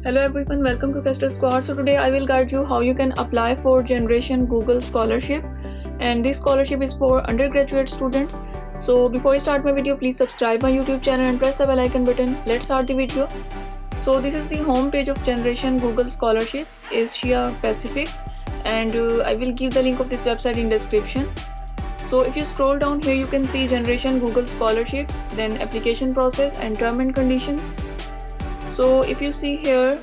Hello everyone, welcome to Kester Squad. So today I will guide you how you can apply for Generation Google Scholarship, and this scholarship is for undergraduate students. So before I start my video, please subscribe my YouTube channel and press the bell icon button. Let's start the video. So this is the home page of Generation Google Scholarship Asia Pacific, and I will give the link of this website in description. So if you scroll down here, you can see Generation Google Scholarship, then application process and term and conditions. So if you see here,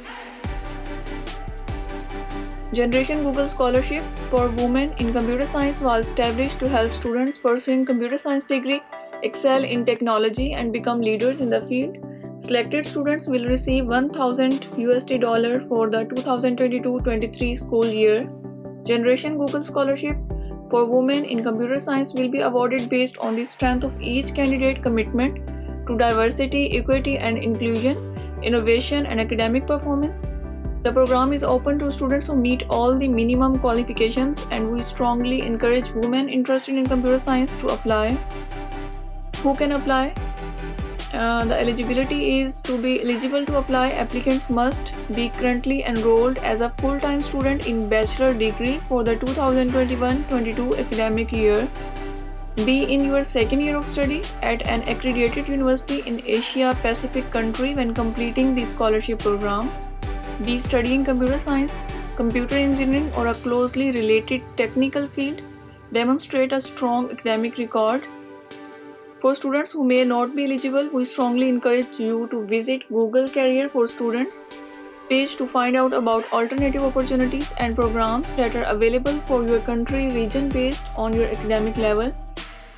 Generation Google Scholarship for Women in Computer Science was established to help students pursuing computer science degree excel in technology and become leaders in the field. Selected students will receive $1,000 for the 2022-23 school year. Generation Google Scholarship for Women in Computer Science will be awarded based on the strength of each candidate commitment to diversity, equity and inclusion, innovation and academic performance. The program is open to students who meet all the minimum qualifications, and we strongly encourage women interested in computer science to apply. Who can apply? The eligibility is to be eligible to apply. Applicants must be currently enrolled as a full-time student in bachelor degree for the 2021-22 academic year. Be in your second year of study at an accredited university in Asia Pacific country when completing the scholarship program. Be studying computer science, computer engineering or a closely related technical field. Demonstrate a strong academic record. For students who may not be eligible, we strongly encourage you to visit Google Career for Students page to find out about alternative opportunities and programs that are available for your country region based on your academic level.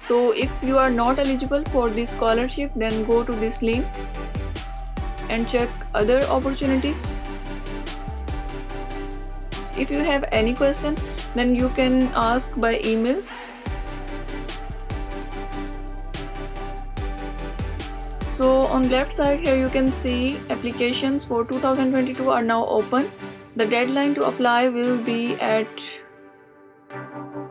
So if you are not eligible for this scholarship, then go to this link and check other opportunities. If you have any question, then you can ask by email. So on left side here you can see applications for 2022 are now open. The deadline to apply will be at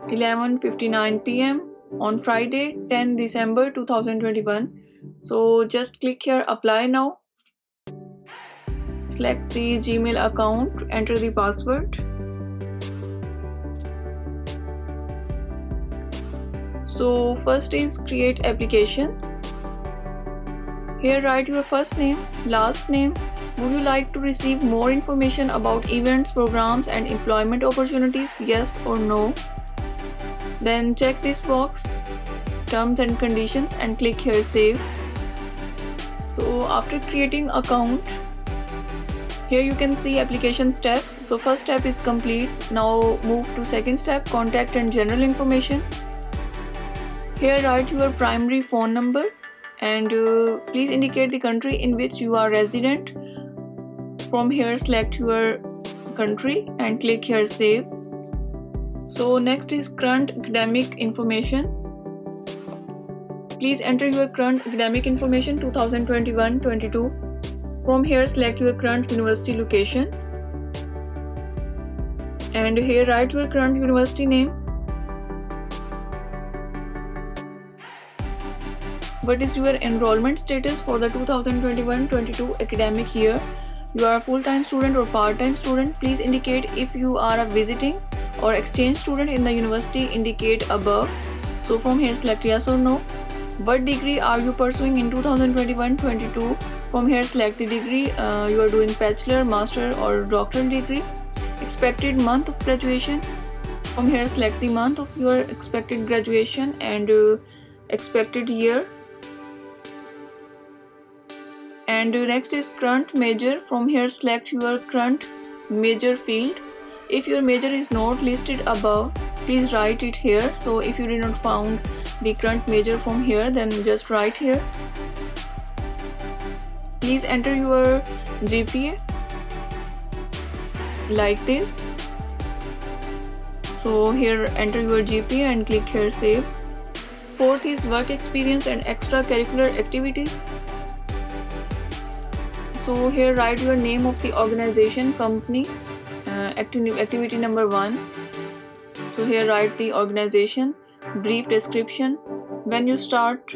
11:59 p.m. on Friday 10 December 2021. So just click here apply now. Select the Gmail account, enter the password. So first is create application. Here write your first name, last name. Would you like to receive more information about events, programs and employment opportunities? Yes or no. Then check this box, terms and conditions, and click here save. So after creating account, here you can see application steps. So first step is complete. Now move to second step, contact and general information. Here write your primary phone number and please indicate the country in which you are resident. From here select your country and click here save. So next is current academic information. Please enter your current academic information 2021-22. From here select your current university location and here write your current university name. What is your enrollment status for the 2021-22 academic year? You are a full-time student or part-time student. Please indicate if you are a visiting or exchange student in the university indicate above. So from here select yes or no. What degree are you pursuing in 2021-22? From here select the degree you are doing bachelor, master or doctoral degree. Expected month of graduation. From here select the month of your expected graduation and expected year. And next is current major. From here select your current major field. If your major is not listed above, please write it here. So if you did not found the current major from here, then just write here. Please enter your GPA like this. So here enter your GPA and click here save. Fourth is work experience and extracurricular activities. So here write your name of the organization, company, activity number 1. So here write the organization, brief description, when you start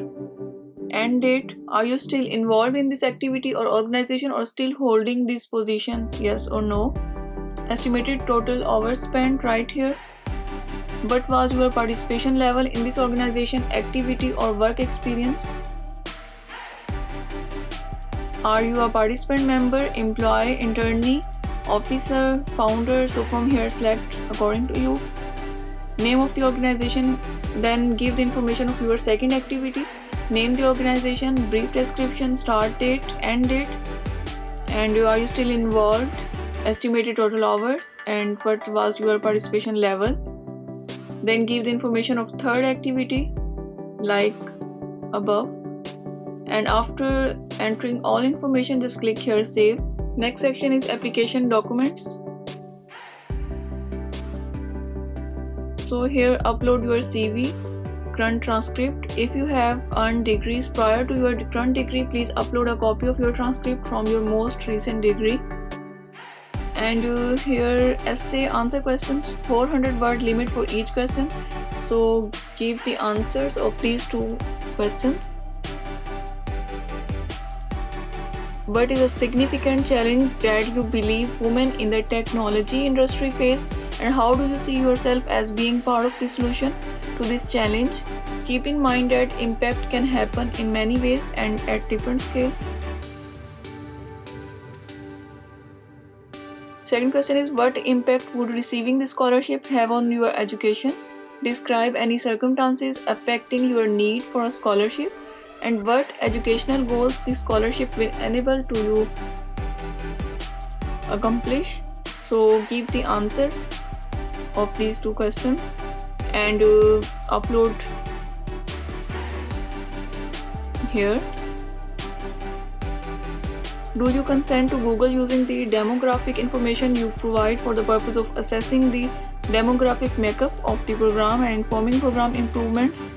end date. Are you still involved in this activity or organization or still holding this position? Yes or no. Estimated total hours spent right here. What was your participation level in this organization, activity or work experience? Are you a participant member, employee, internee, officer, founder? So from here select according to you. Name of the organization, then give the information of your second activity. Name the organization, brief description, start date, end date, and are you still involved, estimated total hours, and what was your participation level. Then give the information of third activity like above, and after entering all information just click here save. Next section is application documents. So here upload your CV, current transcript. If you have earned degrees prior to your current degree, please upload a copy of your transcript from your most recent degree. And here essay answer questions, 400 word limit for each question. So give the answers of these two questions. What is a significant challenge that you believe women in the technology industry face, and how do you see yourself as being part of the solution to this challenge? Keep in mind that impact can happen in many ways and at different scale. Second question is, what impact would receiving the scholarship have on your education? Describe any circumstances affecting your need for a scholarship and what educational goals the scholarship will enable to you accomplish. So give the answers of these two questions and upload here. Do you consent to Google using the demographic information you provide for the purpose of assessing the demographic makeup of the program and informing program improvements?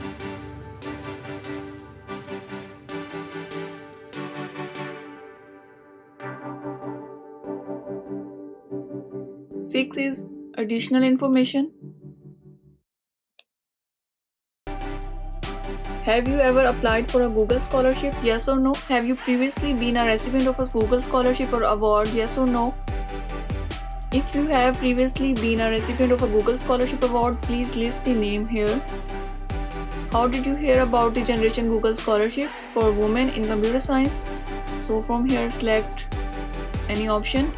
Six is additional information. Have you ever applied for a Google scholarship? Yes or no? Have you previously been a recipient of a Google scholarship or award? Yes or no? If you have previously been a recipient of a Google scholarship award, please list the name here. How did you hear about the Generation Google Scholarship for Women in Computer Science? So from here select any option.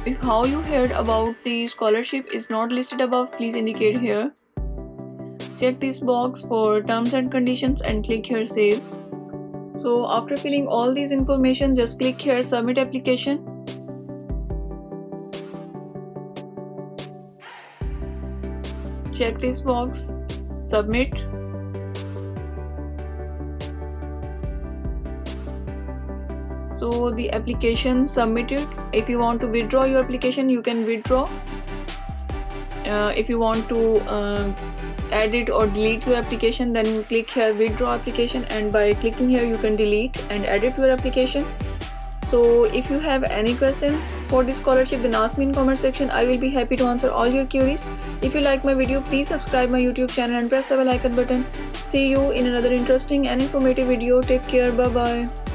If how you heard about the scholarship is not listed above, please indicate here. Check this box for terms and conditions and click here save. So after filling all these information, just click here submit application. Check this box, submit. So the application submitted. If you want to withdraw your application, you can withdraw. If you want to edit or delete your application, then click here withdraw application, and by clicking here you can delete and edit your application. So if you have any question for this scholarship, then ask me in comment section. I will be happy to answer all your queries. If you like my video, please subscribe my YouTube channel and press the bell icon button. See you in another interesting and informative video. Take care. Bye bye.